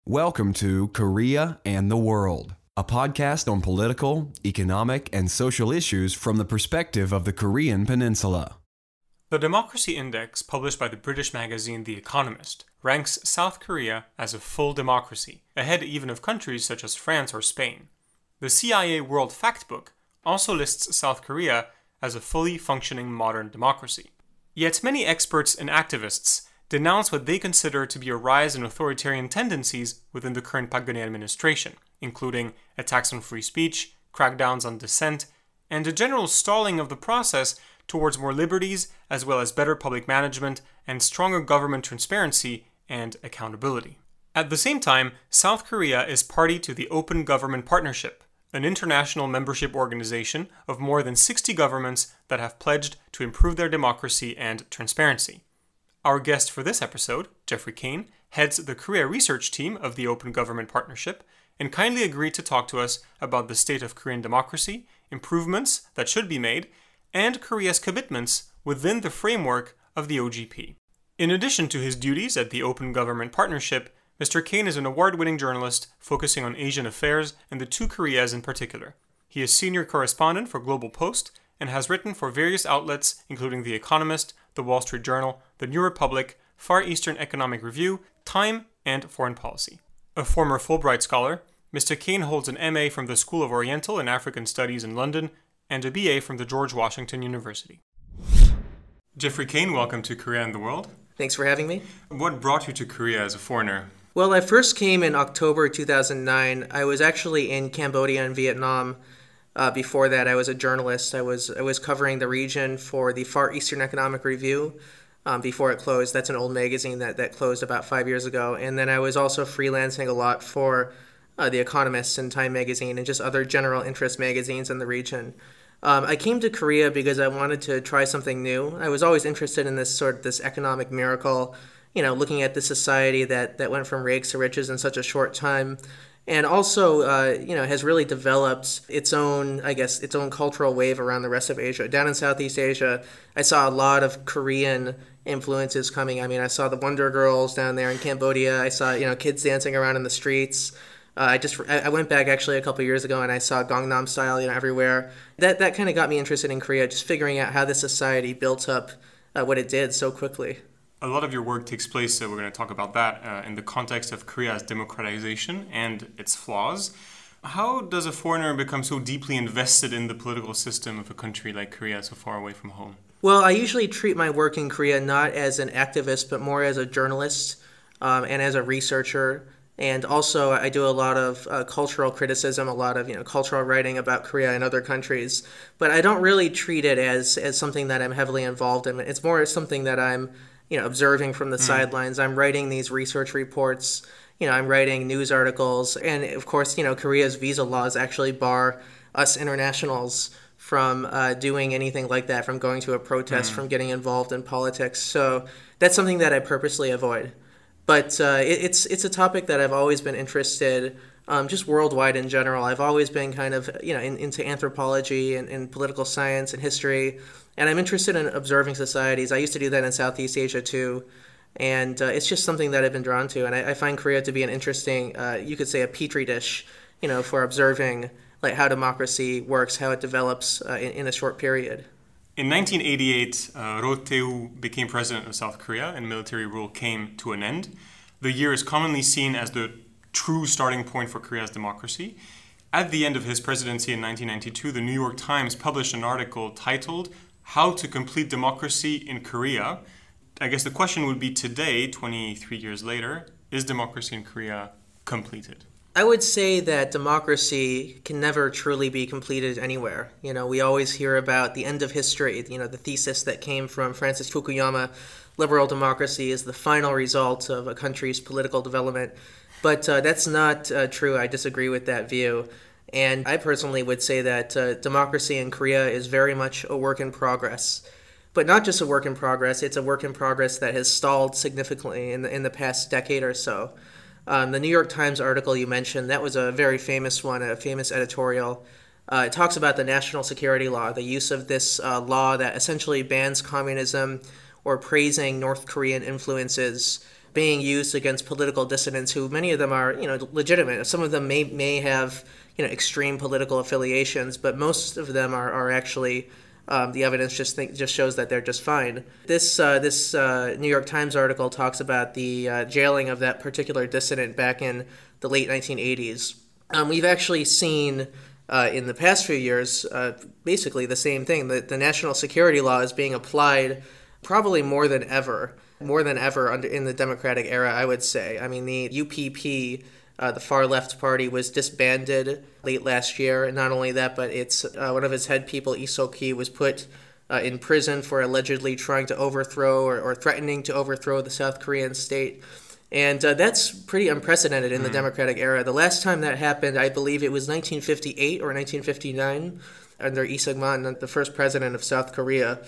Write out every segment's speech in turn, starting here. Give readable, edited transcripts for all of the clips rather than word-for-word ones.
Welcome to Korea and the World, a podcast on political, economic, and social issues from the perspective of the Korean Peninsula. The Democracy Index, published by the British magazine The Economist, ranks South Korea as a full democracy, ahead even of countries such as France or Spain. The CIA World Factbook also lists South Korea as a fully functioning modern democracy. Yet many experts and activists denounce what they consider to be a rise in authoritarian tendencies within the current Park Geun-hye administration, including attacks on free speech, crackdowns on dissent, and a general stalling of the process towards more liberties, as well as better public management and stronger government transparency and accountability. At the same time, South Korea is party to the Open Government Partnership, an international membership organization of more than 60 governments that have pledged to improve their democracy and transparency. Our guest for this episode, Jeffrey Kane, heads the Korea research team of the Open Government Partnership and kindly agreed to talk to us about the state of Korean democracy, improvements that should be made, and Korea's commitments within the framework of the OGP. In addition to his duties at the Open Government Partnership, Mr. Kane is an award-winning journalist focusing on Asian affairs and the two Koreas in particular. He is senior correspondent for Global Post and has written for various outlets including The Economist, The Wall Street Journal, The New Republic, Far Eastern Economic Review, Time, and Foreign Policy. A former Fulbright scholar, Mr. Kane holds an MA from the School of Oriental and African Studies in London and a BA from the George Washington University. Jeffrey Kane, welcome to Korea and the World. Thanks for having me. What brought you to Korea as a foreigner? Well, I first came in October 2009. I was actually in Cambodia and Vietnam. Before that, I was a journalist. I was covering the region for the Far Eastern Economic Review before it closed. That's an old magazine that closed about 5 years ago. And then I was also freelancing a lot for The Economist and Time Magazine and just other general interest magazines in the region. I came to Korea because I wanted to try something new. I was always interested in this economic miracle, looking at the society that went from rags to riches in such a short time. And also, has really developed its own cultural wave around the rest of Asia. Down in Southeast Asia, I saw a lot of Korean influences coming. I mean, I saw the Wonder Girls down there in Cambodia. I saw, kids dancing around in the streets. I went back actually a couple years ago and I saw Gangnam Style, everywhere. That kind of got me interested in Korea, just figuring out how the society built up what it did so quickly. A lot of your work takes place, we're going to talk about that, in the context of Korea's democratization and its flaws. How does a foreigner become so deeply invested in the political system of a country like Korea so far away from home? Well, I usually treat my work in Korea not as an activist, but more as a journalist and as a researcher. And also, I do a lot of cultural criticism, a lot of cultural writing about Korea and other countries. But I don't really treat it as something that I'm heavily involved in. It's more something that I'm observing from the sidelines. I'm writing these research reports, I'm writing news articles, and of course, Korea's visa laws actually bar us internationals from doing anything like that, from going to a protest, from getting involved in politics. So that's something that I purposely avoid. But it's a topic that I've always been interested just worldwide in general. I've always been kind of, into anthropology and political science and history. And I'm interested in observing societies. I used to do that in Southeast Asia too. And it's just something that I've been drawn to. And I find Korea to be an interesting, you could say a petri dish, for observing like how democracy works, how it develops in a short period. In 1988, Roh Tae-woo became president of South Korea and military rule came to an end. The year is commonly seen as the true starting point for Korea's democracy. At the end of his presidency in 1992, the New York Times published an article titled "How to Complete Democracy in Korea." I guess the question would be today, 23 years later, is democracy in Korea completed? I would say that democracy can never truly be completed anywhere. We always hear about the end of history, the thesis that came from Francis Fukuyama, liberal democracy is the final result of a country's political development. But that's not true. I disagree with that view. And I personally would say that democracy in Korea is very much a work in progress. But not just a work in progress, it's a work in progress that has stalled significantly in the past decade or so. The New York Times article you mentioned, that was a very famous one, a famous editorial. It talks about the national security law, the use of this law that essentially bans communism or praising North Korean influences being used against political dissidents who many of them are, legitimate. Some of them may have, extreme political affiliations, but most of them are actually, the evidence just shows that they're just fine. This New York Times article talks about the jailing of that particular dissident back in the late 1980s. We've actually seen in the past few years basically the same thing. The national security law is being applied probably more than ever in the Democratic era, I would say. I mean, the UPP, the far left party, was disbanded late last year. And not only that, but it's one of its head people, Lee Sok-hee, was put in prison for allegedly trying to overthrow or threatening to overthrow the South Korean state. And that's pretty unprecedented in the Democratic era. The last time that happened, I believe it was 1958 or 1959 under Lee Suk-man, the first president of South Korea.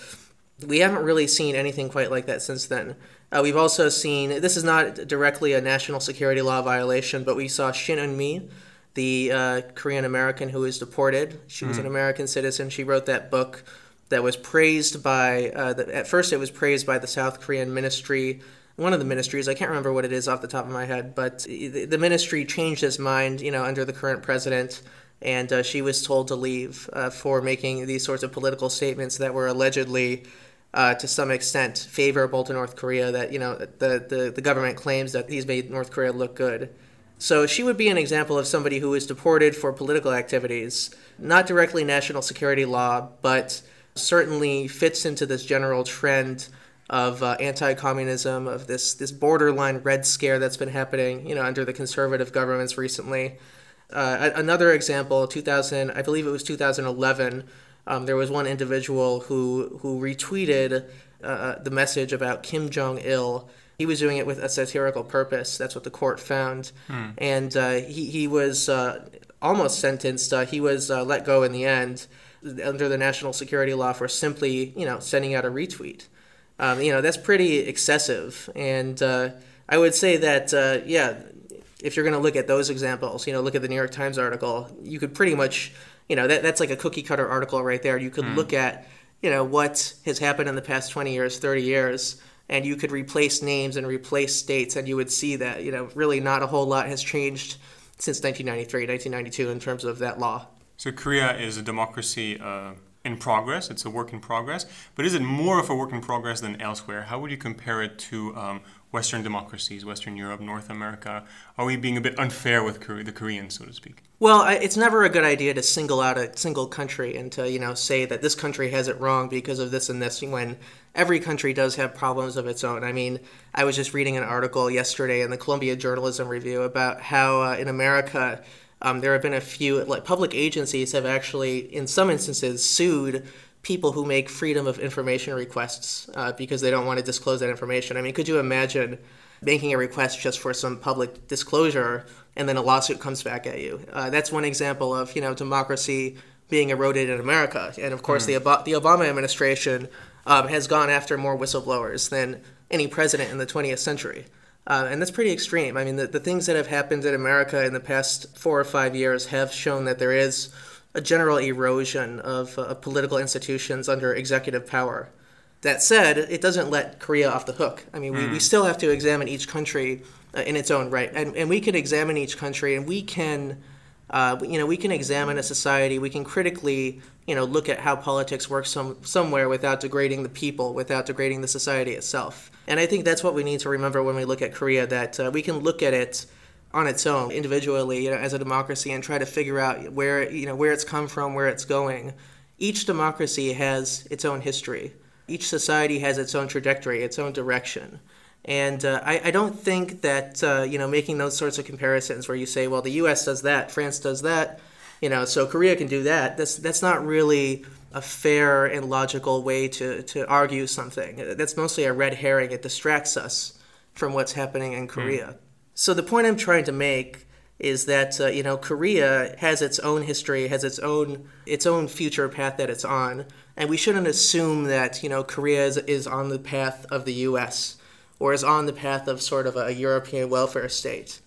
We haven't really seen anything quite like that since then. We've also seen, this is not directly a national security law violation, but we saw Shin Eun-mi, the Korean American who was deported. She was an American citizen. She wrote that book that was praised by, at first it was praised by the South Korean ministry, one of the ministries, I can't remember what it is off the top of my head, but the ministry changed its mind, under the current president, and she was told to leave for making these sorts of political statements that were allegedly, to some extent, favorable to North Korea, that, the government claims that he's made North Korea look good. So she would be an example of somebody who was deported for political activities, not directly national security law, but certainly fits into this general trend of anti-communism, of this borderline Red Scare that's been happening, under the conservative governments recently. Another example, I believe it was 2011, there was one individual who retweeted the message about Kim Jong-il. He was doing it with a satirical purpose. That's what the court found. And he was almost sentenced. He was let go in the end under the national security law for simply, sending out a retweet. That's pretty excessive. And I would say that, if you're going to look at those examples, look at the New York Times article, you could pretty much, that's like a cookie cutter article right there. You could look at, what has happened in the past 20 years, 30 years, and you could replace names and replace states, and you would see that, really not a whole lot has changed since 1993, 1992 in terms of that law. So Korea is a democracy in progress. It's a work in progress. But is it more of a work in progress than elsewhere? How would you compare it to Western democracies, Western Europe, North America? Are we being a bit unfair with the Koreans, so to speak? Well, it's never a good idea to single out a single country and to, say that this country has it wrong because of this and this, when every country does have problems of its own. I mean, I was just reading an article yesterday in the Columbia Journalism Review about how in America, there have been a few, public agencies have actually, in some instances, sued people who make freedom of information requests because they don't want to disclose that information. I mean, could you imagine making a request just for some public disclosure and then a lawsuit comes back at you? That's one example of, democracy being eroded in America. And of course, the Obama administration has gone after more whistleblowers than any president in the 20th century. And that's pretty extreme. I mean, the things that have happened in America in the past 4 or 5 years have shown that there is a general erosion of political institutions under executive power. That said, it doesn't let Korea off the hook. I mean, we still have to examine each country in its own right. And we can examine each country, and we can examine a society. We can critically, look at how politics works somewhere without degrading the people, without degrading the society itself. And I think that's what we need to remember when we look at Korea, that we can look at it on its own, individually, as a democracy, and try to figure out where it's come from, where it's going. Each democracy has its own history. Each society has its own trajectory, its own direction. And I don't think that, making those sorts of comparisons where you say, well, the U.S. does that, France does that, so Korea can do that, that's not really a fair and logical way to argue something. That's mostly a red herring. It distracts us from what's happening in Korea. So the point I'm trying to make is that, Korea has its own history, has its own future path that it's on, and we shouldn't assume that, Korea is on the path of the U.S., or is on the path of sort of a European welfare state.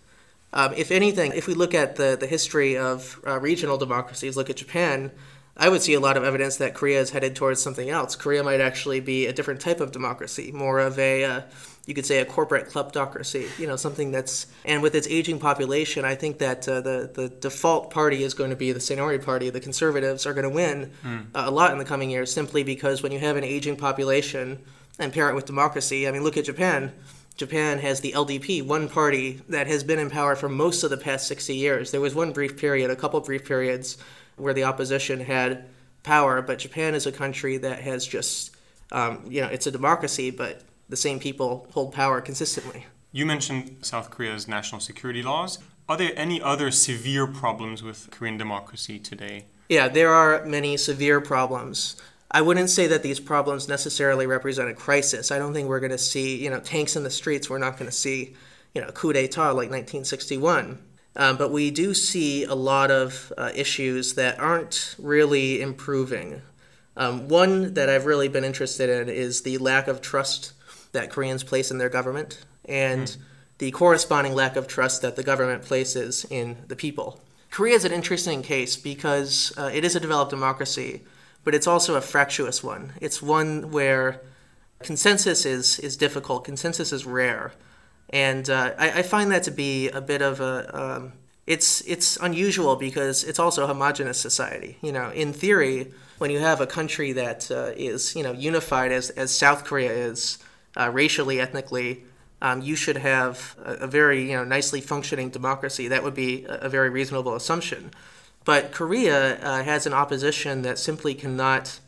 If anything, if we look at the history of regional democracies, look at Japan, I would see a lot of evidence that Korea is headed towards something else. Korea might actually be a different type of democracy, more of a you could say a corporate kleptocracy, something that's, and with its aging population, I think that the default party is going to be the seniority party. The conservatives are going to win a lot in the coming years, simply because when you have an aging population and pair it with democracy, I mean, look at Japan. Japan has the LDP, one party that has been in power for most of the past 60 years. There was a couple brief periods where the opposition had power, but Japan is a country that has just, it's a democracy, but the same people hold power consistently. You mentioned South Korea's national security laws. Are there any other severe problems with Korean democracy today? Yeah, there are many severe problems. I wouldn't say that these problems necessarily represent a crisis. I don't think we're going to see, tanks in the streets. We're not going to see, coup d'etat like 1961. But we do see a lot of issues that aren't really improving. One that I've really been interested in is the lack of trust that Koreans place in their government and the corresponding lack of trust that the government places in the people. Korea is an interesting case because it is a developed democracy, but it's also a fractious one. It's one where consensus is difficult, consensus is rare. And I find that to be a bit of it's unusual because it's also a homogenous society. In theory, when you have a country that is, unified as South Korea is, racially, ethnically, you should have a very, nicely functioning democracy. That would be a very reasonable assumption. But Korea has an opposition that simply cannot,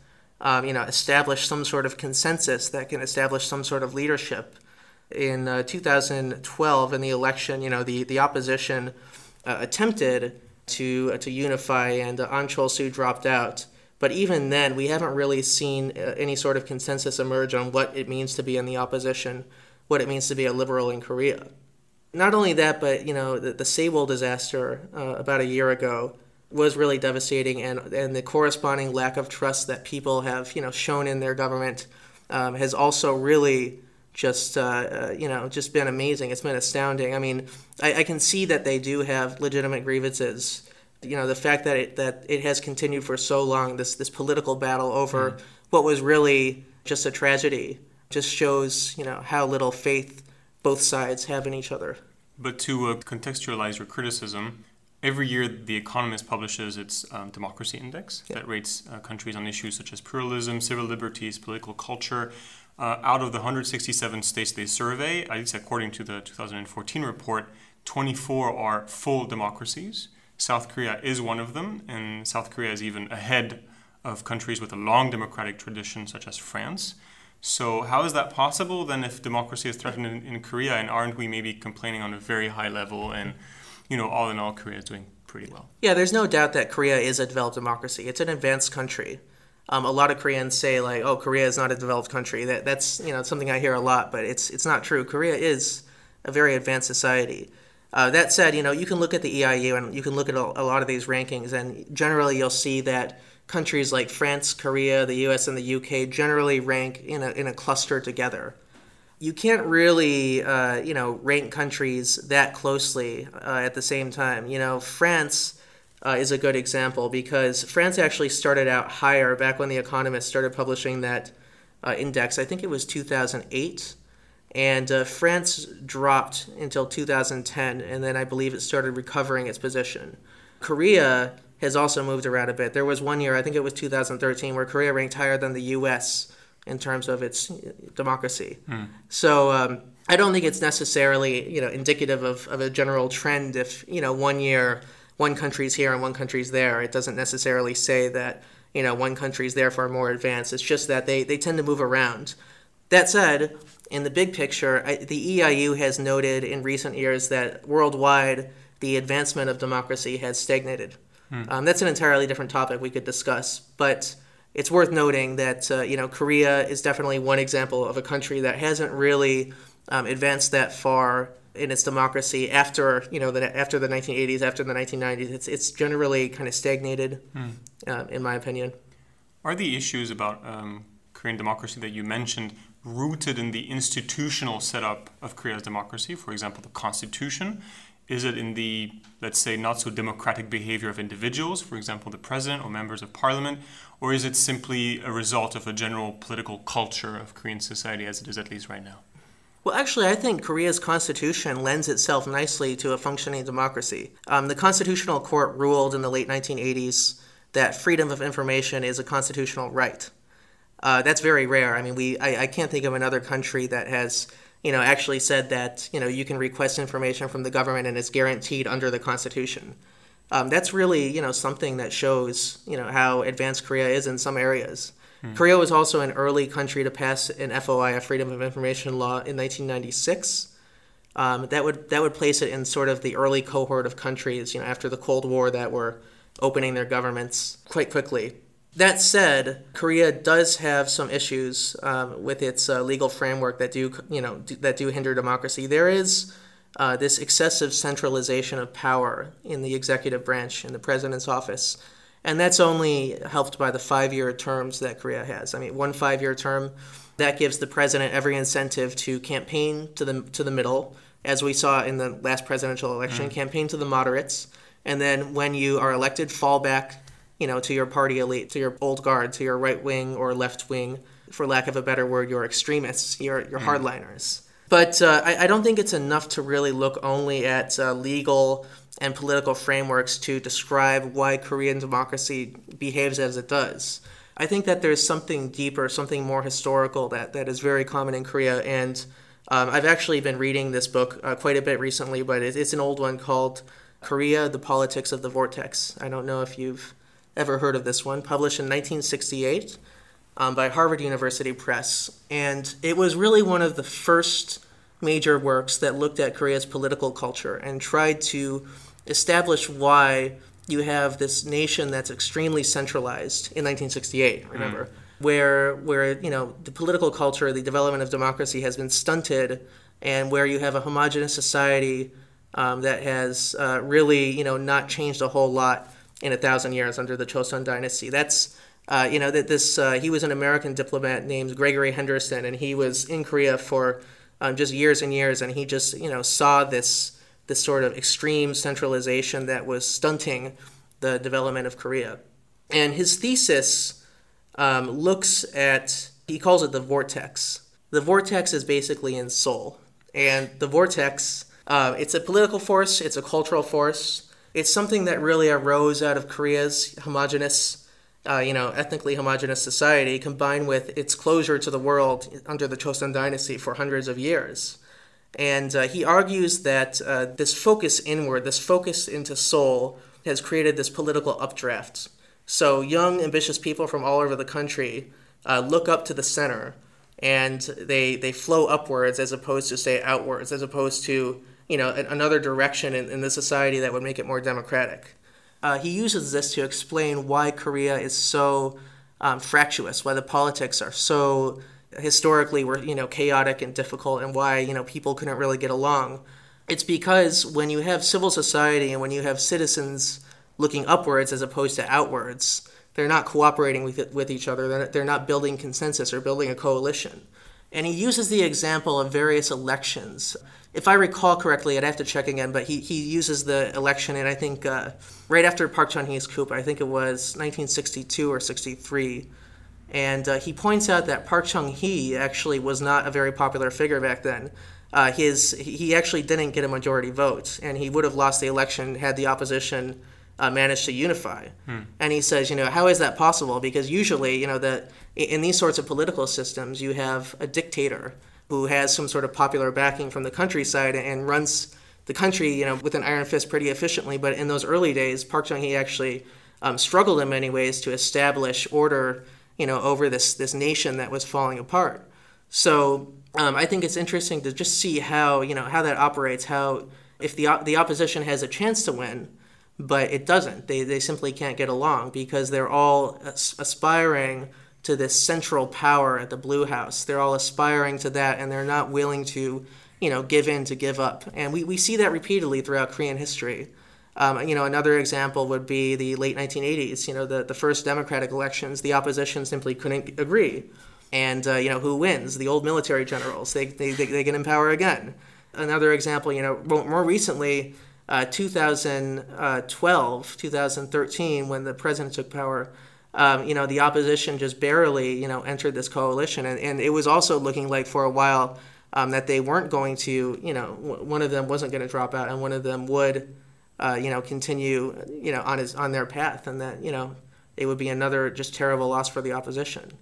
establish some sort of consensus that can establish some sort of leadership. In 2012, in the election, the opposition attempted to unify, and Ahn Cheol-soo dropped out. But even then, we haven't really seen any sort of consensus emerge on what it means to be in the opposition, what it means to be a liberal in Korea. Not only that, but the Sewol disaster about a year ago was really devastating, and the corresponding lack of trust that people have shown in their government has also really just been amazing. It's been astounding. I mean, I can see that they do have legitimate grievances. The fact that it has continued for so long, this political battle over what was really just a tragedy, just shows how little faith both sides have in each other. But to contextualize your criticism, every year The Economist publishes its democracy index that rates countries on issues such as pluralism, civil liberties, political culture. Out of the 167 states they survey, at least according to the 2014 report, 24 are full democracies. South Korea is one of them, and South Korea is even ahead of countries with a long democratic tradition such as France. So how is that possible then if democracy is threatened in Korea, and aren't we maybe complaining on a very high level, and all in all Korea is doing pretty well? Yeah, there's no doubt that Korea is a developed democracy. It's an advanced country. A lot of Koreans say oh, Korea is not a developed country. That's something I hear a lot, but it's not true. Korea is a very advanced society. That said, you can look at the EIU and you can look at a lot of these rankings, and generally you'll see that countries like France, Korea, the U.S., and the UK generally rank in a cluster together. You can't really rank countries that closely at the same time. France is a good example because France actually started out higher back when The Economist started publishing that index. I think it was 2008. And France dropped until 2010, and then I believe it started recovering its position. Korea has also moved around a bit. There was one year, I think it was 2013, where Korea ranked higher than the U.S. in terms of its democracy. So I don't think it's necessarily indicative of a general trend. If 1 year one country's here and one country's there, it doesn't necessarily say that one country's therefore more advanced. It's just that they tend to move around. That said, in the big picture, the EIU has noted in recent years that worldwide the advancement of democracy has stagnated. That's an entirely different topic we could discuss, but it's worth noting that Korea is definitely one example of a country that hasn't really advanced that far in its democracy after after the 1980s, after the 1990s. It's generally kind of stagnated, in my opinion. Are the issues about Korean democracy that you mentioned rooted in the institutional setup of Korea's democracy, for example, the constitution? Is it in the, let's say, not so democratic behavior of individuals, for example, the president or members of parliament, or is it simply a result of a general political culture of Korean society as it is at least right now? Well, actually, I think Korea's constitution lends itself nicely to a functioning democracy. The Constitutional Court ruled in the late 1980s that freedom of information is a constitutional right. That's very rare. I mean, I can't think of another country that has, actually said that, you can request information from the government and it's guaranteed under the Constitution. That's really, something that shows, how advanced Korea is in some areas. Korea was also an early country to pass an FOI, a Freedom of Information Law, in 1996. That would place it in sort of the early cohort of countries, after the Cold War, that were opening their governments quite quickly. That said, Korea does have some issues with its legal framework that do hinder democracy. There is this excessive centralization of power in the executive branch, in the president's office. And that's only helped by the 5-year terms that Korea has. I mean, one 5-year term, that gives the president every incentive to campaign to the middle, as we saw in the last presidential election, campaign to the moderates. And then when you are elected, fall back, to your party elite, to your old guard, to your right wing or left wing, for lack of a better word, your extremists, your hardliners. But I don't think it's enough to really look only at legal and political frameworks to describe why Korean democracy behaves as it does. I think that there's something deeper, something more historical that is very common in Korea. And I've actually been reading this book quite a bit recently, but it's an old one called Korea, The Politics of the Vortex. I don't know if you've ever heard of this one, published in 1968 by Harvard University Press. And it was really one of the first major works that looked at Korea's political culture and tried to establish why you have this nation that's extremely centralized in 1968, remember, where the political culture, the development of democracy has been stunted, and where you have a homogenous society that has really, not changed a whole lot in 1,000 years under the Joseon dynasty. That's he was an American diplomat named Gregory Henderson, and he was in Korea for just years and years, and he just saw this sort of extreme centralization that was stunting the development of Korea. And his thesis looks at, he calls it the vortex. The vortex is basically in Seoul, and the vortex, it's a political force, it's a cultural force, it's something that really arose out of Korea's homogenous, ethnically homogenous society, combined with its closure to the world under the Joseon dynasty for hundreds of years. And he argues that this focus inward, this focus into Seoul, has created this political updraft. So young, ambitious people from all over the country look up to the center, and they flow upwards as opposed to, say, outwards, as opposed to, another direction in the society that would make it more democratic. He uses this to explain why Korea is so fractious, why the politics are so historically were chaotic and difficult, and why people couldn't really get along. It's because when you have civil society and when you have citizens looking upwards as opposed to outwards, they're not cooperating with each other. They're not building consensus or building a coalition. And he uses the example of various elections. If I recall correctly, I'd have to check again, but he uses the election, and I think right after Park Chung-hee's coup, I think it was 1962 or 63. And he points out that Park Chung-hee actually was not a very popular figure back then. He actually didn't get a majority vote, and he would have lost the election had the opposition managed to unify. And he says, how is that possible? Because usually, that in these sorts of political systems, you have a dictator who has some sort of popular backing from the countryside and runs the country, with an iron fist pretty efficiently. But in those early days, Park Chung-hee actually struggled in many ways to establish order, over this nation that was falling apart. So I think it's interesting to just see how that operates. How if the opposition has a chance to win, but it doesn't. They simply can't get along because they're all aspiring to this central power at the Blue House. They're all aspiring to that, and they're not willing to, give in, to give up. And we see that repeatedly throughout Korean history. Another example would be the late 1980s. The first democratic elections, the opposition simply couldn't agree. And, who wins? The old military generals. They get in power again. Another example, more recently, 2012, 2013, when the president took power, the opposition just barely, entered this coalition. And it was also looking like for a while that they weren't going to, one of them wasn't going to drop out and one of them would, continue, on their path, and that, it would be another just terrible loss for the opposition.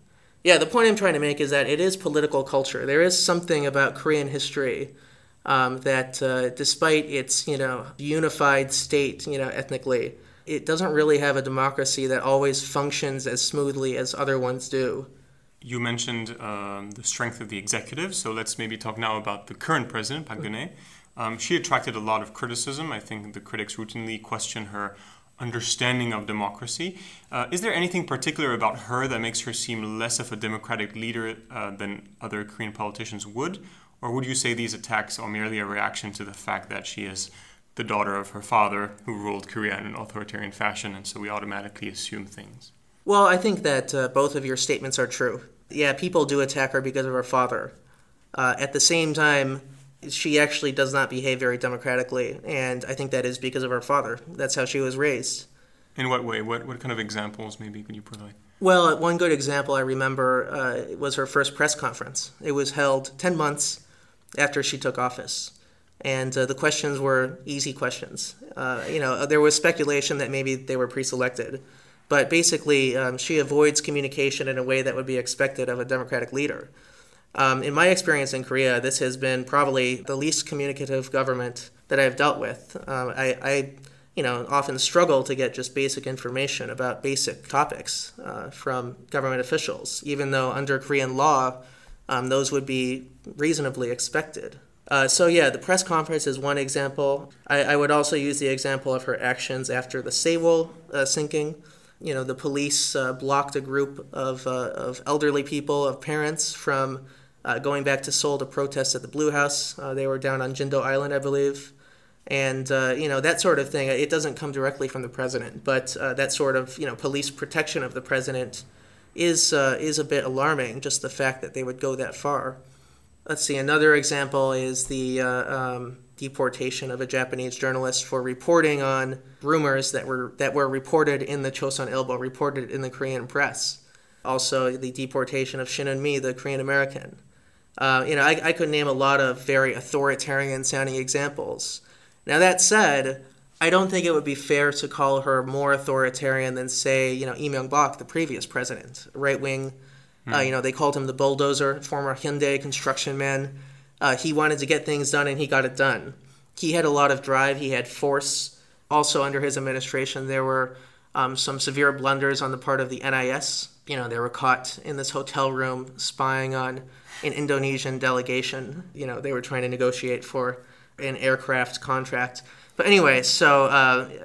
Yeah, the point I'm trying to make is that it is political culture. There is something about Korean history that despite its, unified state, ethnically, it doesn't really have a democracy that always functions as smoothly as other ones do. You mentioned the strength of the executive, so let's maybe talk now about the current president, Park Geun-hye. She attracted a lot of criticism. I think the critics routinely question her understanding of democracy. Is there anything particular about her that makes her seem less of a democratic leader than other Korean politicians would? Or would you say these attacks are merely a reaction to the fact that she is the daughter of her father who ruled Korea in an authoritarian fashion, and so we automatically assume things? Well, I think that both of your statements are true. Yeah, people do attack her because of her father. At the same time, she actually does not behave very democratically, and I think that is because of her father. That's how she was raised. In what way? What kind of examples maybe could you provide? Well, one good example I remember was her first press conference. It was held 10 months after she took office. And the questions were easy questions. There was speculation that maybe they were pre-selected. But basically, she avoids communication in a way that would be expected of a democratic leader. In my experience in Korea, this has been probably the least communicative government that I've dealt with. I often struggle to get just basic information about basic topics from government officials, even though under Korean law, those would be reasonably expected. The press conference is one example. I would also use the example of her actions after the Sewol sinking. The police blocked a group of elderly people, of parents, from going back to Seoul to protest at the Blue House. They were down on Jindo Island, I believe. And, that sort of thing, it doesn't come directly from the president, but that sort of, police protection of the president is a bit alarming, just the fact that they would go that far. Let's see, another example is the deportation of a Japanese journalist for reporting on rumors that were reported in the Chosun Ilbo, reported in the Korean press. Also, the deportation of Shin Eun-mi, the Korean American. I could name a lot of very authoritarian-sounding examples. Now, that said, I don't think it would be fair to call her more authoritarian than, say, Lee Myung-bak, the previous president, right-wing. They called him the bulldozer, former Hyundai construction man. He wanted to get things done, and he got it done. He had a lot of drive. He had force. Also, under his administration, there were some severe blunders on the part of the NIS. They were caught in this hotel room spying on an Indonesian delegation. They were trying to negotiate for an aircraft contract. But anyway, so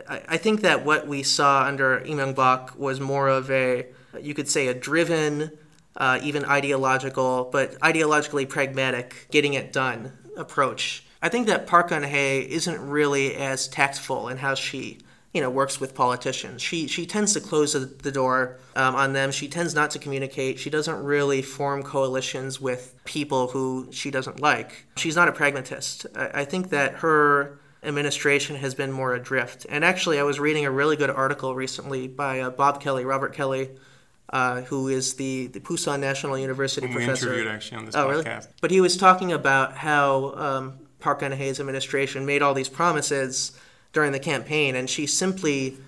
I think that what we saw under Lee Myung-bak was more of you could say a driven, even ideological, but ideologically pragmatic, getting it done approach. I think that Park Geun-hye isn't really as tactful in how she, works with politicians. She tends to close the door on them. She tends not to communicate. She doesn't really form coalitions with people who she doesn't like. She's not a pragmatist. I think that her administration has been more adrift. And actually, I was reading a really good article recently by Robert Kelly, who is the Pusan National University professor. We interviewed actually on this podcast. Really? But he was talking about how Park Geun-hye's administration made all these promises during the campaign, and she simply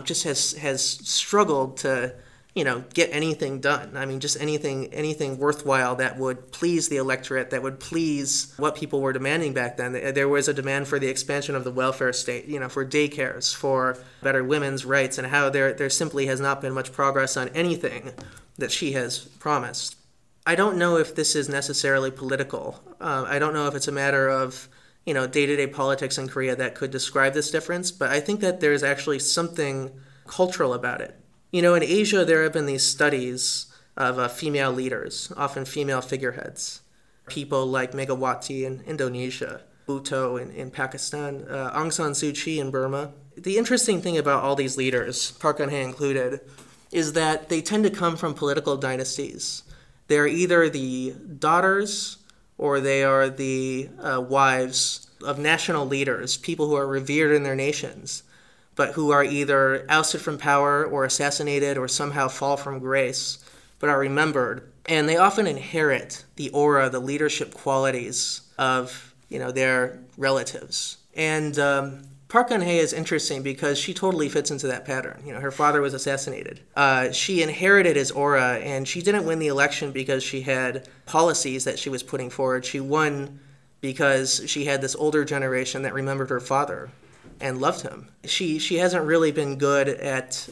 just has struggled to, get anything done. I mean, just anything worthwhile that would please the electorate, that would please what people were demanding back then. There was a demand for the expansion of the welfare state, for daycares, for better women's rights, and how there simply has not been much progress on anything that she has promised. I don't know if this is necessarily political. I don't know if it's a matter of day-to-day politics in Korea that could describe this difference, but I think that there's actually something cultural about it. In Asia, there have been these studies of female leaders, often female figureheads. People like Megawati in Indonesia, Bhutto in Pakistan, Aung San Suu Kyi in Burma. The interesting thing about all these leaders, Park Geun-hye included, is that they tend to come from political dynasties. They're either the daughters or they are the wives of national leaders, people who are revered in their nations, but who are either ousted from power or assassinated or somehow fall from grace, but are remembered and they often inherit the aura, the leadership qualities of, their relatives. And Park Geun-hye is interesting because she totally fits into that pattern. Her father was assassinated. She inherited his aura, and she didn't win the election because she had policies that she was putting forward. She won because she had this older generation that remembered her father and loved him. She hasn't really been good at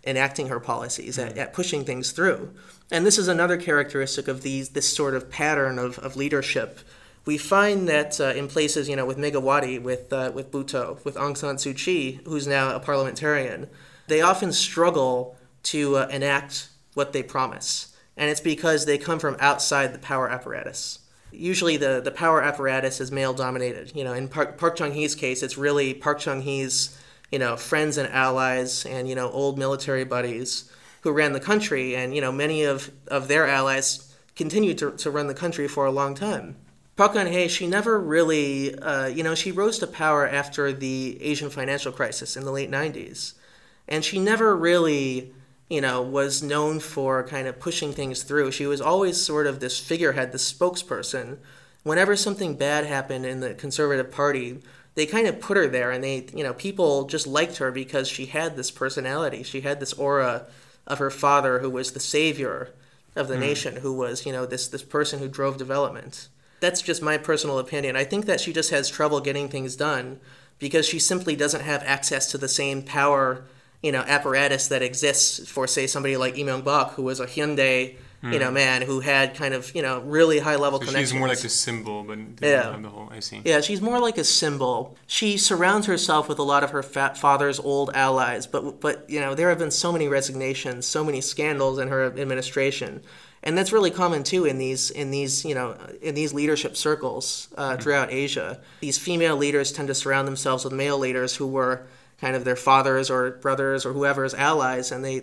enacting her policies, at pushing things through. And this is another characteristic of this sort of pattern of leadership. We find that in places, with Megawati, with Bhutto, with Aung San Suu Kyi, who's now a parliamentarian, they often struggle to enact what they promise. And it's because they come from outside the power apparatus. Usually the power apparatus is male-dominated. In Park Chung-hee's case, it's really Park Chung-hee's, friends and allies and, old military buddies who ran the country. And, many of their allies continued to run the country for a long time. Park Geun-hye, she never really, she rose to power after the Asian financial crisis in the late 90s. And she never really, was known for kind of pushing things through. She was always sort of this figurehead, this spokesperson. Whenever something bad happened in the Conservative Party, they kind of put her there, and people just liked her because she had this personality. She had this aura of her father, who was the savior of the nation, who was, this person who drove development. That's just my personal opinion. I think that she just has trouble getting things done because she simply doesn't have access to the same power, apparatus that exists for, say, somebody like Lee Myung-bak, who was a Hyundai, man who had kind of, really high-level connections. She's more like a symbol, but didn't have the whole, I see. Yeah, she's more like a symbol. She surrounds herself with a lot of her father's old allies, but there have been so many resignations, so many scandals in her administration. And that's really common too in these leadership circles throughout Asia. These female leaders tend to surround themselves with male leaders who were kind of their fathers or brothers or whoever's allies, and they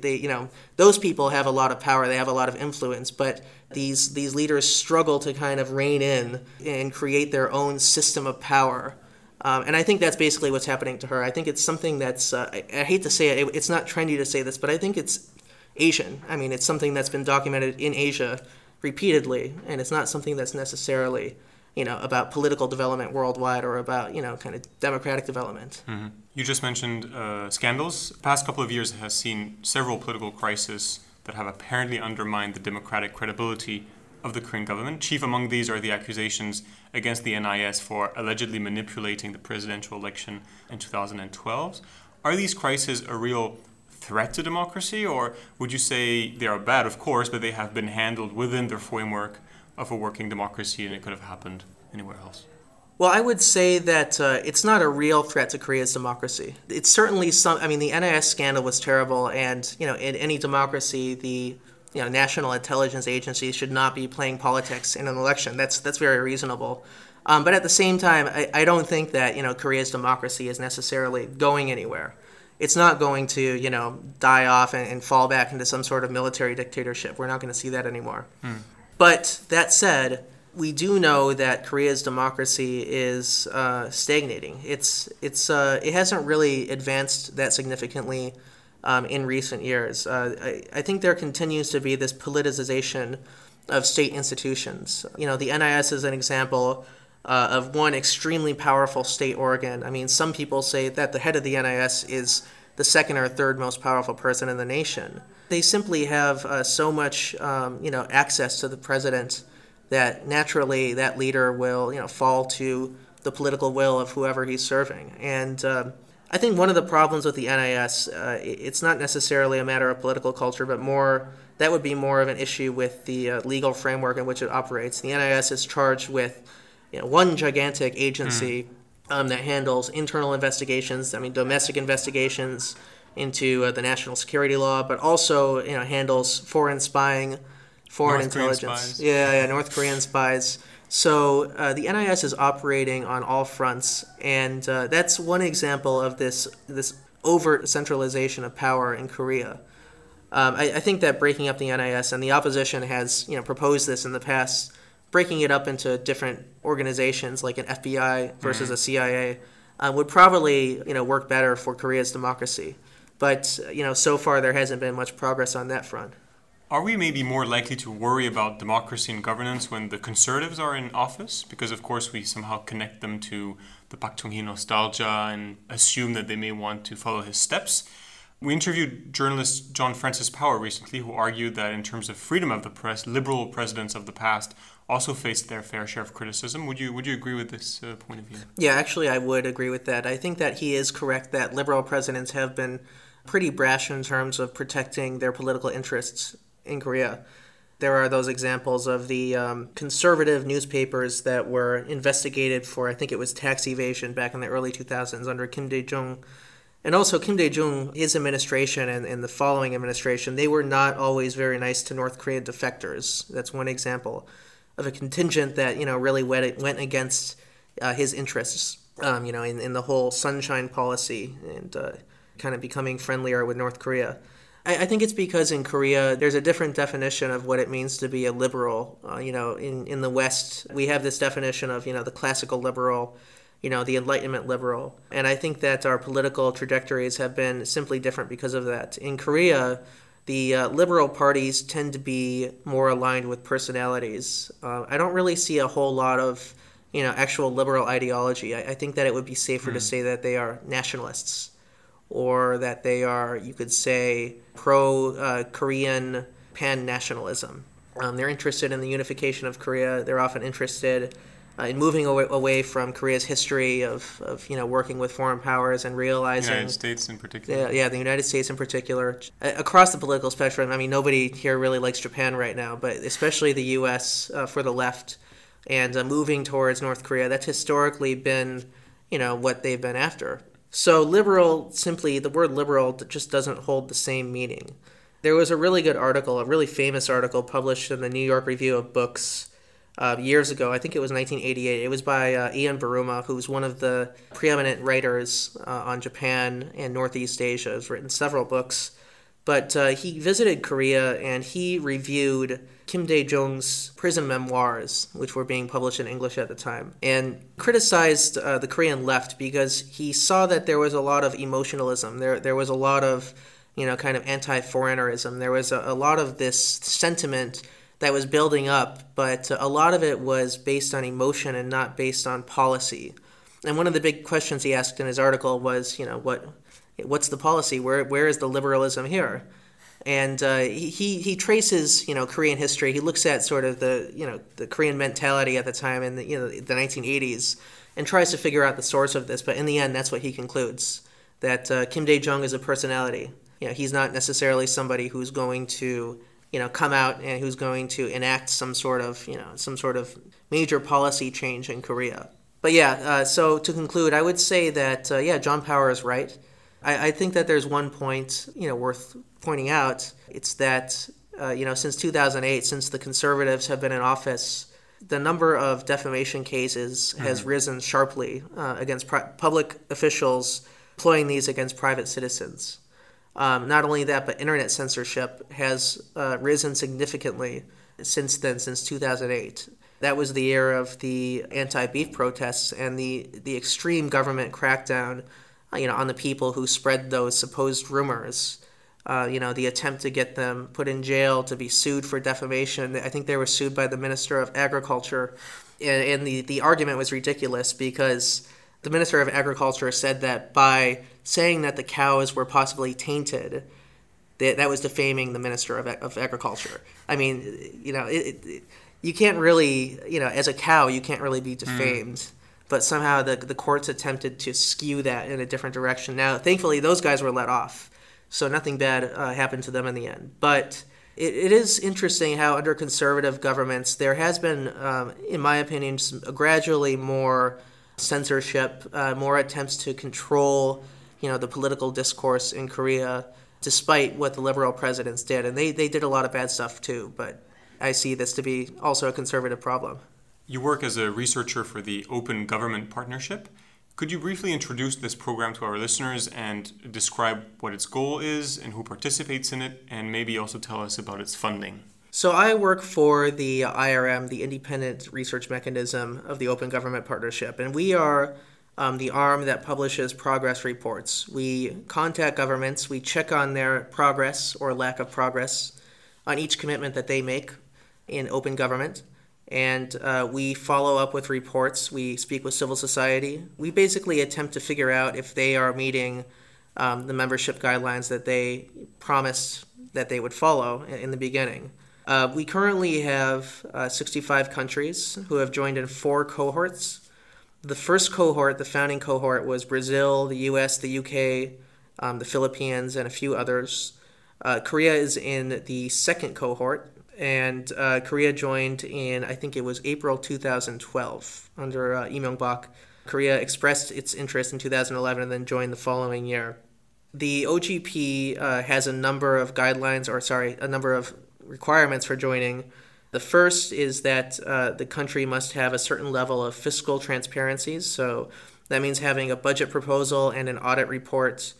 those people have a lot of power, they have a lot of influence, but these leaders struggle to kind of rein in and create their own system of power. And I think that's basically what's happening to her. I think it's something that's I hate to say it, it's not trendy to say this, but I think it's Asian. I mean, it's something that's been documented in Asia repeatedly, and it's not something that's necessarily, about political development worldwide or about, kind of democratic development. Mm-hmm. You just mentioned scandals. The past couple of years has seen several political crises that have apparently undermined the democratic credibility of the Korean government. Chief among these are the accusations against the NIS for allegedly manipulating the presidential election in 2012. Are these crises a real threat to democracy, or would you say they are bad, of course, but they have been handled within the framework of a working democracy and it could have happened anywhere else? Well, I would say that it's not a real threat to Korea's democracy. It's certainly the NIS scandal was terrible, and, in any democracy, the, national intelligence agencies should not be playing politics in an election. That's very reasonable. But at the same time, I don't think that, Korea's democracy is necessarily going anywhere. It's not going to, die off and fall back into some sort of military dictatorship. We're not going to see that anymore. But that said, we do know that Korea's democracy is stagnating. It hasn't really advanced that significantly in recent years. I think there continues to be this politicization of state institutions. The NIS is an example of one extremely powerful state organ. I mean, some people say that the head of the NIS is the second or third most powerful person in the nation. They simply have so much, access to the president that naturally that leader will, fall to the political will of whoever he's serving. And I think one of the problems with the NIS, it's not necessarily a matter of political culture, but that would be more of an issue with the legal framework in which it operates. The NIS is charged with one gigantic agency that handles internal investigations, domestic investigations into the national security law, but also handles foreign spying, foreign intelligence. North Korean spies. So the NIS is operating on all fronts, and that's one example of this overt centralization of power in Korea. I think that breaking up the NIS, and the opposition has proposed this in the past, breaking it up into different organizations like an FBI versus a CIA would probably work better for Korea's democracy. But so far there hasn't been much progress on that front. Are we maybe more likely to worry about democracy and governance when the conservatives are in office? Because, of course, we somehow connect them to the Pak Chung-hee nostalgia and assume that they may want to follow his steps. We interviewed journalist John Francis Power recently, who argued that in terms of freedom of the press, liberal presidents of the past also faced their fair share of criticism. Would you agree with this point of view? Yeah, actually, I would agree with that. I think that he is correct that liberal presidents have been pretty brash in terms of protecting their political interests in Korea. There are those examples of the conservative newspapers that were investigated for, I think it was tax evasion back in the early 2000s under Kim Dae-jung. And also Kim Dae-jung, his administration and the following administration, they were not always very nice to North Korean defectors. That's one example of a contingent that, really went against his interests, in the whole sunshine policy and kind of becoming friendlier with North Korea. I think it's because in Korea, there's a different definition of what it means to be a liberal. In the West, we have this definition of, the classical liberal, the Enlightenment liberal. And I think that our political trajectories have been simply different because of that. In Korea, the liberal parties tend to be more aligned with personalities. I don't really see a whole lot of, actual liberal ideology. I think that it would be safer to say that they are nationalists, or that they are, you could say, pro-Korean pan-nationalism. They're interested in the unification of Korea. They're often interested in moving away from Korea's history of working with foreign powers and realizing... The United States in particular. Yeah, the United States in particular. Across the political spectrum, nobody here really likes Japan right now, but especially the U.S. For the left, and moving towards North Korea, that's historically been, what they've been after. So liberal, simply, the word liberal just doesn't hold the same meaning. There was a really good article, a really famous article published in the New York Review of Books years ago. I think it was 1988. It was by Ian Buruma, who's one of the preeminent writers on Japan and Northeast Asia. He's written several books. But he visited Korea and he reviewed Kim Dae-jung's prison memoirs, which were being published in English at the time, and criticized the Korean left because he saw that there was a lot of emotionalism. There was a lot of, kind of anti-foreignerism. There was a lot of this sentiment that was building up, but a lot of it was based on emotion and not based on policy. And one of the big questions he asked in his article was, what's the policy? Where is the liberalism here? And he traces, Korean history. He looks at sort of the Korean mentality at the time in the 1980s and tries to figure out the source of this. But in the end, that's what he concludes, that Kim Dae-jung is a personality. He's not necessarily somebody who's going to, come out and who's going to enact some sort of major policy change in Korea. But so to conclude, I would say that, John Power is right. I think that there's one point, worth pointing out. It's that, since 2008, since the conservatives have been in office, the number of defamation cases has risen sharply against public officials employing these against private citizens. Not only that, but internet censorship has risen significantly since then, since 2008. That was the year of the anti-beef protests and the extreme government crackdown on the people who spread those supposed rumors. The attempt to get them put in jail, to be sued for defamation. I think they were sued by the Minister of Agriculture. And the argument was ridiculous because the Minister of Agriculture said that by saying that the cows were possibly tainted, that was defaming the Minister of Agriculture. You can't really, as a cow, you can't really be defamed. But somehow the courts attempted to skew that in a different direction. Now, thankfully, those guys were let off, so nothing bad happened to them in the end. But it is interesting how under conservative governments there has been, in my opinion, gradually more censorship, more attempts to control, the political discourse in Korea, despite what the liberal presidents did. And they did a lot of bad stuff too, but I see this to be also a conservative problem. You work as a researcher for the Open Government Partnership. Could you briefly introduce this program to our listeners and describe what its goal is and who participates in it, and maybe also tell us about its funding? So I work for the IRM, the Independent Research Mechanism of the Open Government Partnership, and we are the arm that publishes progress reports. We contact governments, we check on their progress or lack of progress on each commitment that they make in open government. And we follow up with reports. We speak with civil society. We basically attempt to figure out if they are meeting the membership guidelines that they promised that they would follow in the beginning. We currently have 65 countries who have joined in 4 cohorts. The first cohort, the founding cohort, was Brazil, the US, the UK, the Philippines, and a few others. Korea is in the second cohort, and Korea joined in, I think it was April 2012 under Lee Myung-bak. Korea expressed its interest in 2011 and then joined the following year. The OGP has a number of a number of requirements for joining. The first is that the country must have a certain level of fiscal transparency. So that means having a budget proposal and an audit report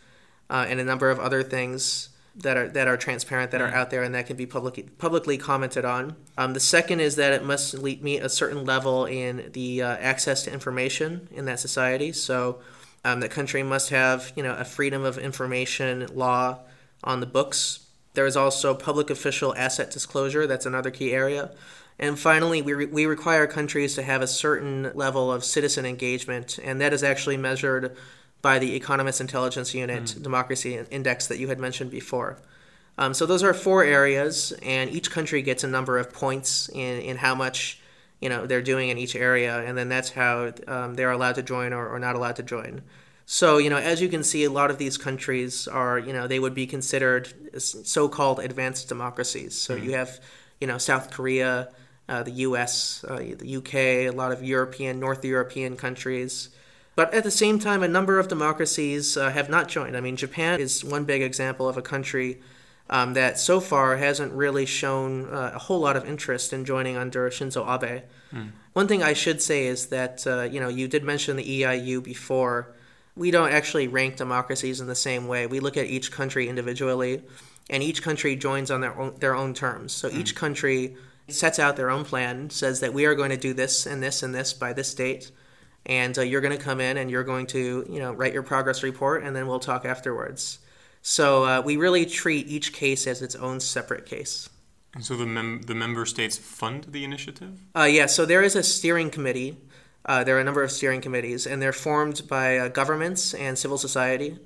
and a number of other things that are transparent, that are out there, and that can be publicly commented on. The second is that it must meet a certain level in the access to information in that society. So the country must have, a freedom of information law on the books. There is also public official asset disclosure. That's another key area. And finally, we require countries to have a certain level of citizen engagement, and that is actually measured by the Economist Intelligence Unit Democracy Index that you had mentioned before. So those are 4 areas, and each country gets a number of points in how much they're doing in each area, and then that's how they're allowed to join or not allowed to join. So, as you can see, a lot of these countries are, they would be considered so-called advanced democracies. So you have, South Korea, the US, the UK, a lot of North European countries. But at the same time, a number of democracies have not joined. I mean, Japan is one big example of a country that so far hasn't really shown a whole lot of interest in joining under Shinzo Abe. One thing I should say is that, you did mention the EIU before. We don't actually rank democracies in the same way. We look at each country individually, and each country joins on their own terms. So each country sets out their own plan, says that we are going to do this and this and this by this date, and you're going to come in and you're going to write your progress report, and then we'll talk afterwards. So we really treat each case as its own separate case. And so the member states fund the initiative? Yeah, so there is a steering committee. There are a number of steering committees, and they're formed by governments and civil society.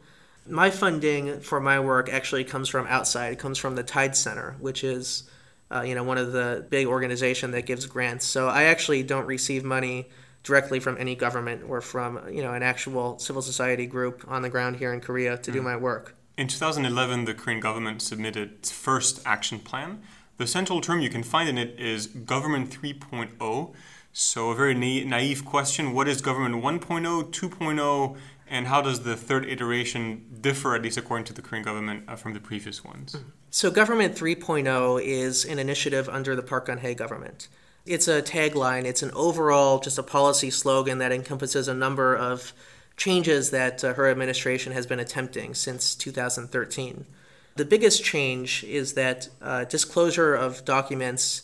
My funding for my work actually comes from outside. It comes from the Tide Center, which is one of the big organizations that gives grants. So I actually don't receive money directly from any government or from an actual civil society group on the ground here in Korea to do my work. In 2011, the Korean government submitted its first action plan. The central term you can find in it is Government 3.0. So a very naive question, what is Government 1.0, 2.0, and how does the third iteration differ, at least according to the Korean government, from the previous ones? So Government 3.0 is an initiative under the Park Geun-hye government. It's a tagline, it's an overall, just a policy slogan that encompasses a number of changes that her administration has been attempting since 2013. The biggest change is that disclosure of documents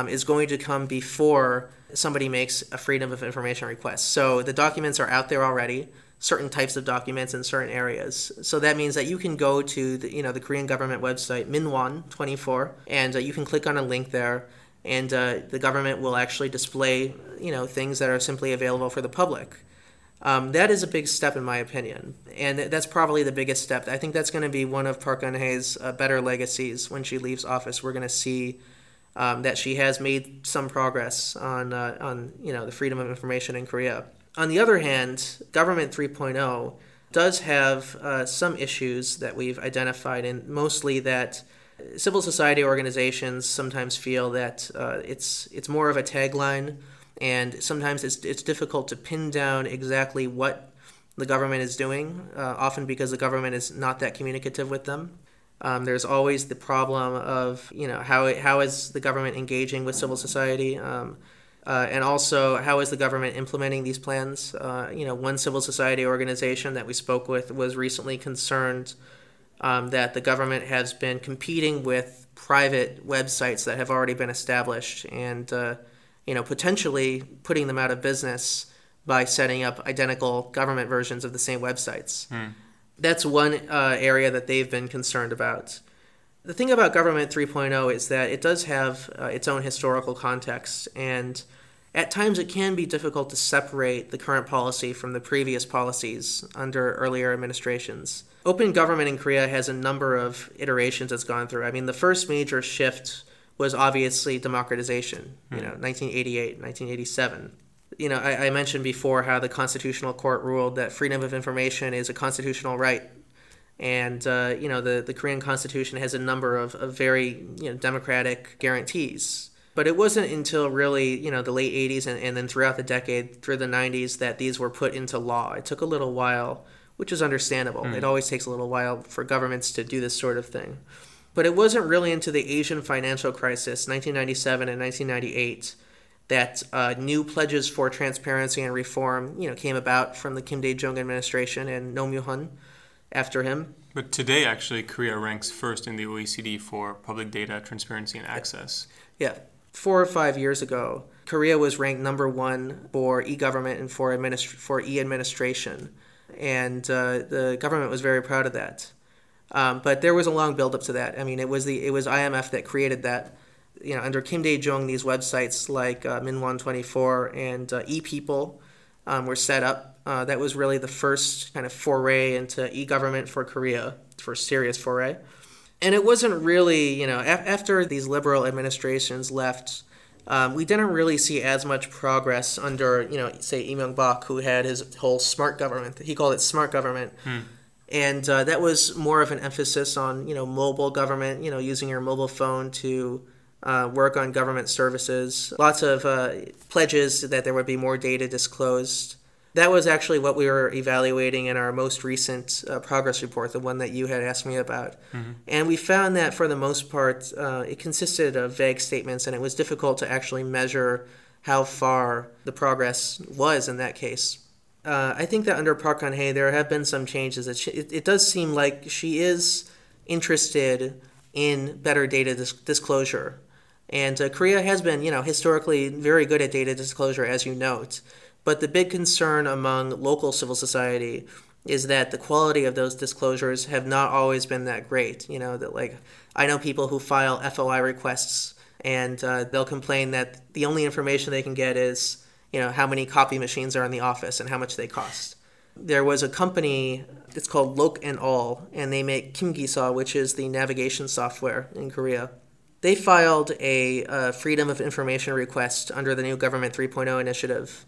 is going to come before somebody makes a freedom of information request. So the documents are out there already, certain types of documents in certain areas. So that means that you can go to the Korean government website, Minwon24, and you can click on a link there, and the government will actually display things that are simply available for the public. That is a big step in my opinion, and that's probably the biggest step. I think that's going to be one of Park Geun-hye's better legacies when she leaves office. We're going to see that she has made some progress on the freedom of information in Korea. On the other hand, Government 3.0 does have some issues that we've identified, and mostly that civil society organizations sometimes feel that it's more of a tagline, and sometimes it's difficult to pin down exactly what the government is doing, often because the government is not that communicative with them. There's always the problem of, how is the government engaging with civil society, and also how is the government implementing these plans. One civil society organization that we spoke with was recently concerned that the government has been competing with private websites that have already been established and, potentially putting them out of business by setting up identical government versions of the same websites. That's one area that they've been concerned about. The thing about Government 3.0 is that it does have its own historical context, and at times it can be difficult to separate the current policy from the previous policies under earlier administrations. Open government in Korea has a number of iterations it's gone through. I mean, the first major shift was obviously democratization, 1988, 1987. I mentioned before how the Constitutional Court ruled that freedom of information is a constitutional right. And, the Korean Constitution has a number of very, democratic guarantees. But it wasn't until really, the late 80s and then throughout the decade, through the 90s, that these were put into law. It took a little while, which is understandable. It always takes a little while for governments to do this sort of thing. But it wasn't really into the Asian financial crisis, 1997 and 1998, that new pledges for transparency and reform, came about from the Kim Dae-jung administration and Roh Moo-hyun after him. But today, actually, Korea ranks first in the OECD for public data, transparency, and access. Yeah. 4 or 5 years ago, Korea was ranked number 1 for e-government and for e-administration. And the government was very proud of that. But there was a long build-up to that. I mean, it was IMF that created that. Under Kim Dae-jung, these websites like Minwon24 and ePeople were set up. That was really the first kind of foray into e-government for Korea, first serious foray. And it wasn't really, after these liberal administrations left, we didn't really see as much progress under, say, Lee Myung-bak, who had his whole smart government. He called it smart government. And that was more of an emphasis on, mobile government, using your mobile phone to work on government services. Lots of pledges that there would be more data disclosed. That was actually what we were evaluating in our most recent progress report, the one that you had asked me about. And we found that for the most part, it consisted of vague statements, and it was difficult to actually measure how far the progress was in that case. I think that under Park Geun-hye, there have been some changes. It does seem like she is interested in better data disclosure. And Korea has been, historically very good at data disclosure, as you note. But the big concern among local civil society is that the quality of those disclosures have not always been that great. I know people who file FOI requests, and they'll complain that the only information they can get is, how many copy machines are in the office and how much they cost. There was a company, it's called Lok and All, and they make Kim-Gisa, which is the navigation software in Korea. They filed a Freedom of Information request under the new Government 3.0 initiative.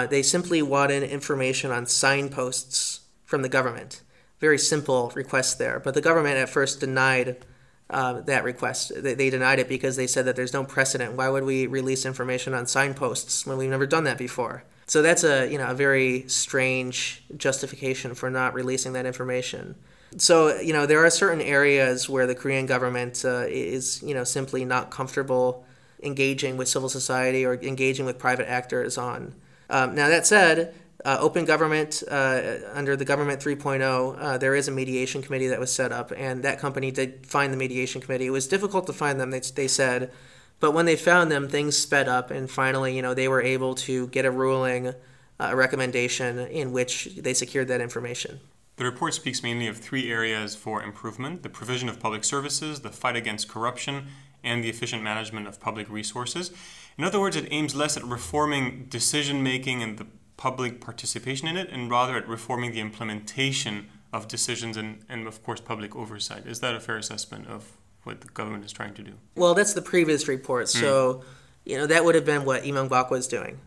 They simply wanted information on signposts from the government. Very simple request there. But the government at first denied that request. They denied it because they said that there's no precedent. Why would we release information on signposts when we've never done that before? So that's a very strange justification for not releasing that information. So, there are certain areas where the Korean government is, simply not comfortable engaging with civil society or engaging with private actors on. Now, that said, open government, under the Government 3.0, there is a mediation committee that was set up, and that company did find the mediation committee. It was difficult to find them, they said, but when they found them, things sped up, and finally, they were able to get a ruling, a recommendation in which they secured that information. The report speaks mainly of 3 areas for improvement: the provision of public services, the fight against corruption, and the efficient management of public resources. In other words, it aims less at reforming decision-making and the public participation in it, and rather at reforming the implementation of decisions and of course, public oversight. Is that a fair assessment of what the government is trying to do? Well, that's the previous report, so that would have been what Lee Myung-bak was doing.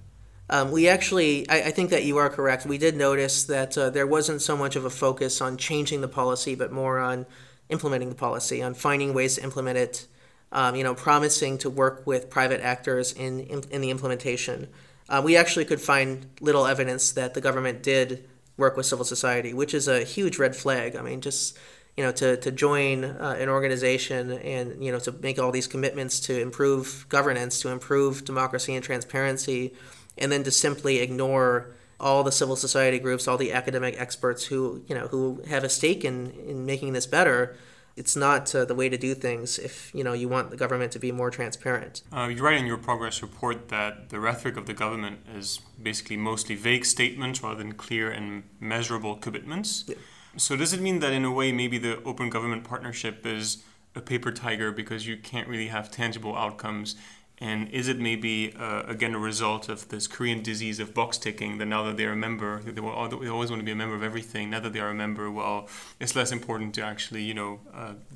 We actually, I think that you are correct. We did notice that there wasn't so much of a focus on changing the policy, but more on implementing the policy, on finding ways to implement it, promising to work with private actors in the implementation. We actually could find little evidence that the government did work with civil society, which is a huge red flag. I mean, just to join an organization and to make all these commitments to improve governance, to improve democracy and transparency, and then to simply ignore all the civil society groups, all the academic experts who have a stake in making this better. It's not the way to do things if you want the government to be more transparent. You write in your progress report that the rhetoric of the government is basically mostly vague statements rather than clear and measurable commitments. Yeah. So does it mean that in a way maybe the Open Government Partnership is a paper tiger because you can't really have tangible outcomes? And is it maybe, again, a result of this Korean disease of box ticking, that now that they're a member, they always want to be a member of everything. Now that they are a member, well, it's less important to actually,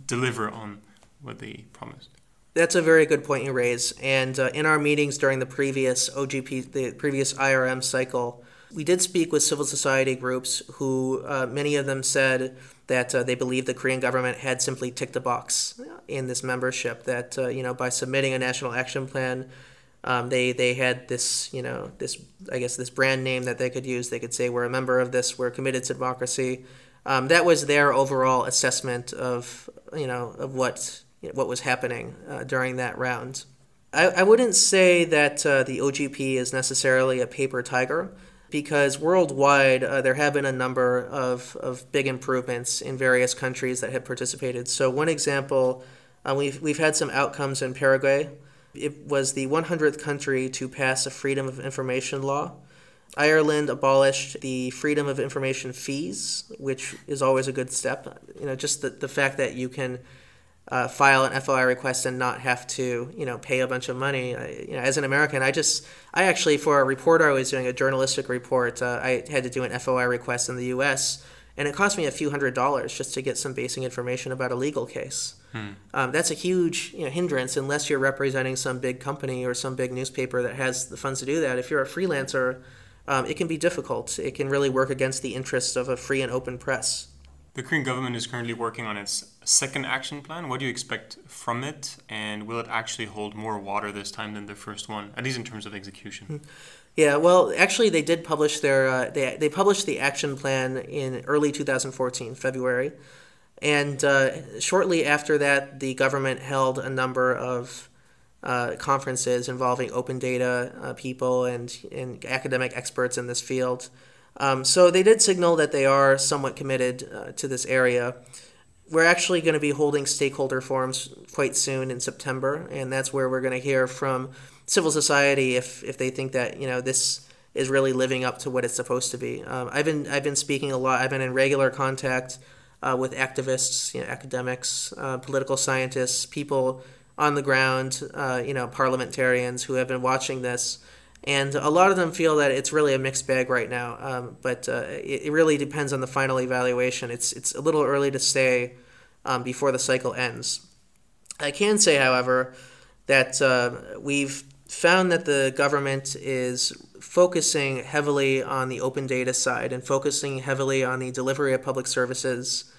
deliver on what they promised. That's a very good point you raise. And in our meetings during the previous OGP, the previous IRM cycle, we did speak with civil society groups who, many of them said that they believed the Korean government had simply ticked a box in this membership, that, by submitting a national action plan, they had this, this brand name that they could use. They could say, we're a member of this, we're committed to democracy. That was their overall assessment of what was happening during that round. I wouldn't say that the OGP is necessarily a paper tiger, because worldwide there have been a number of big improvements in various countries that have participated. So one example, we've had some outcomes in Paraguay. It was the 100th country to pass a Freedom of Information law. Ireland abolished the Freedom of Information fees, which is always a good step. Just the fact that you can file an FOI request and not have to, pay a bunch of money. As an American, I actually, for a report I was doing, a journalistic report, I had to do an FOI request in the U.S., and it cost me a few $100s just to get some basic information about a legal case. That's a huge hindrance unless you're representing some big company or some big newspaper that has the funds to do that. If you're a freelancer, it can be difficult. It can really work against the interests of a free and open press. The Korean government is currently working on its second action plan. What do you expect from it? And will it actually hold more water this time than the first one, at least in terms of execution? Yeah, well, actually, they did publish they published the action plan in early 2014, February. And shortly after that, the government held a number of conferences involving open data people and academic experts in this field. So they did signal that they are somewhat committed to this area. We're actually going to be holding stakeholder forums quite soon in September, and that's where we're going to hear from civil society if they think that this is really living up to what it's supposed to be. I've been speaking a lot. I've been in regular contact with activists, academics, political scientists, people on the ground, parliamentarians who have been watching this. And a lot of them feel that it's really a mixed bag right now, but it really depends on the final evaluation. It's a little early to say before the cycle ends. I can say, however, that we've found that the government is focusing heavily on the open data side and focusing heavily on the delivery of public services,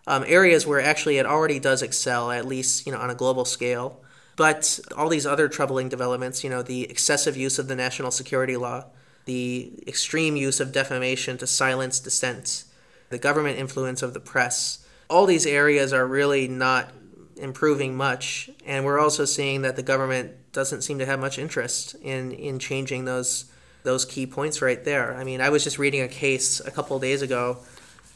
areas where actually it already does excel, at least on a global scale. But all these other troubling developments, the excessive use of the national security law, the extreme use of defamation to silence dissent, the government influence of the press, all these areas are really not improving much. And we're also seeing that the government doesn't seem to have much interest in changing those key points right there. I mean, I was just reading a case a couple of days ago.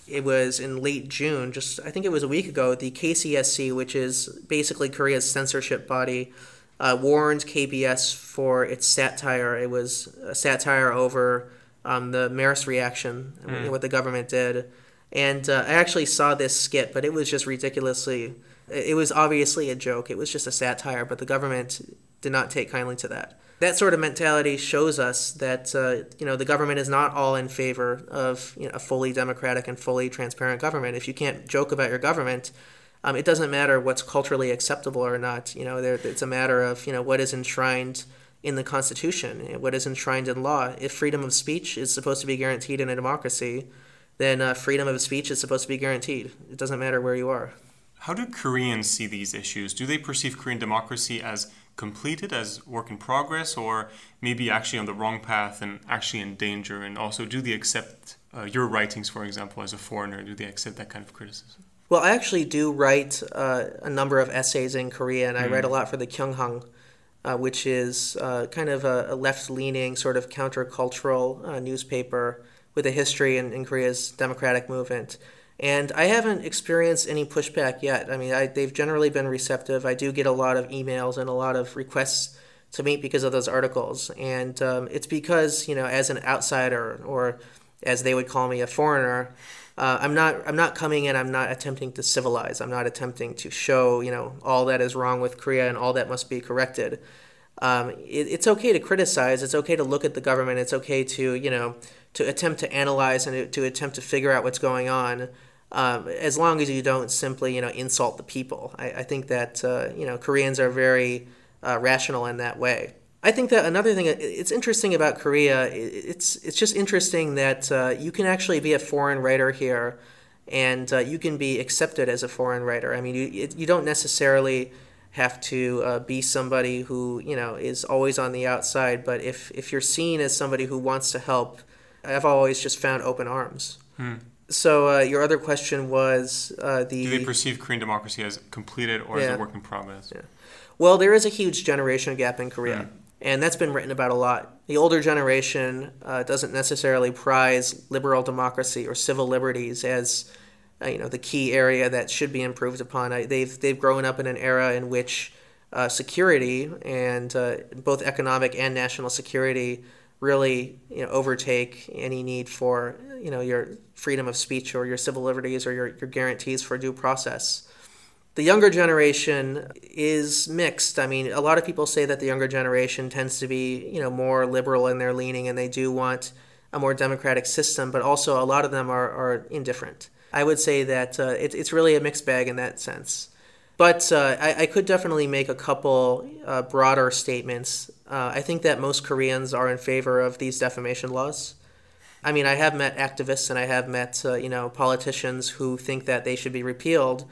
It was in late June, I think it was a week ago, the KCSC, which is basically Korea's censorship body, warned KBS for its satire. It was a satire over the Marist reaction, what the government did. And I actually saw this skit, but it was just it was obviously a joke. It was just a satire, but the government did not take kindly to that. That sort of mentality shows us that the government is not all in favor of a fully democratic and fully transparent government. If you can't joke about your government, it doesn't matter what's culturally acceptable or not. It's a matter of what is enshrined in the Constitution, what is enshrined in law. If freedom of speech is supposed to be guaranteed in a democracy, then freedom of speech is supposed to be guaranteed. It doesn't matter where you are. How do Koreans see these issues? Do they perceive Korean democracy as completed, as work in progress, or maybe actually on the wrong path and actually in danger? And also, do they accept your writings, for example, as a foreigner? Do they accept that kind of criticism? Well, I actually do write a number of essays in Korean. I write a lot for the Kyunghang, which is kind of a left-leaning, sort of countercultural newspaper with a history in Korea's democratic movement. And I haven't experienced any pushback yet. I mean, they've generally been receptive. I do get a lot of emails and a lot of requests to meet because of those articles. And it's because, as an outsider, or as they would call me, a foreigner, I'm not coming in. I'm not attempting to civilize. I'm not attempting to show all that is wrong with Korea and all that must be corrected. It's okay to criticize. It's okay to look at the government. It's okay to to attempt to analyze and to attempt to figure out what's going on. As long as you don't simply insult the people. I think that Koreans are very rational in that way. I think that another thing it's interesting about Korea, it's just interesting that you can actually be a foreign writer here, and you can be accepted as a foreign writer. I mean, you don't necessarily have to be somebody who is always on the outside, but if you're seen as somebody who wants to help, I've always just found open arms. So your other question was do they perceive Korean democracy as completed or as a work in progress? Yeah. Well, there is a huge generation gap in Korea. And that's been written about a lot. The older generation doesn't necessarily prize liberal democracy or civil liberties as the key area that should be improved upon. They've grown up in an era in which security and both economic and national security really overtake any need for your freedom of speech or your civil liberties or your guarantees for due process. The younger generation is mixed. I mean, a lot of people say that the younger generation tends to be, more liberal in their leaning, and they do want a more democratic system, but also a lot of them are indifferent. I would say that it's really a mixed bag in that sense. But I could definitely make a couple broader statements. I think that most Koreans are in favor of these defamation laws. I mean, I have met activists and I have met, politicians who think that they should be repealed.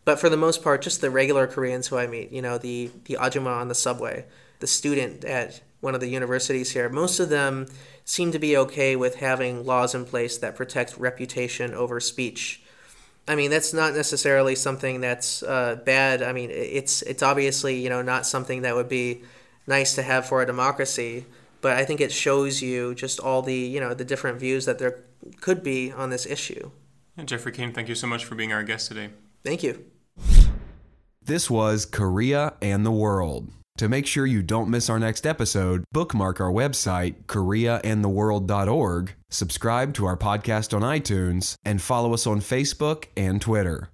But for the most part, just the regular Koreans who I meet, the ajumma on the subway, the student at one of the universities here, most of them seem to be okay with having laws in place that protect reputation over speech. I mean, that's not necessarily something that's bad. I mean, it's obviously, not something that would be nice to have for a democracy. But I think it shows you just all the, the different views that there could be on this issue. And Jeffrey Kane, thank you so much for being our guest today. Thank you. This was Korea and the World. To make sure you don't miss our next episode, bookmark our website, koreaandtheworld.org, subscribe to our podcast on iTunes, and follow us on Facebook and Twitter.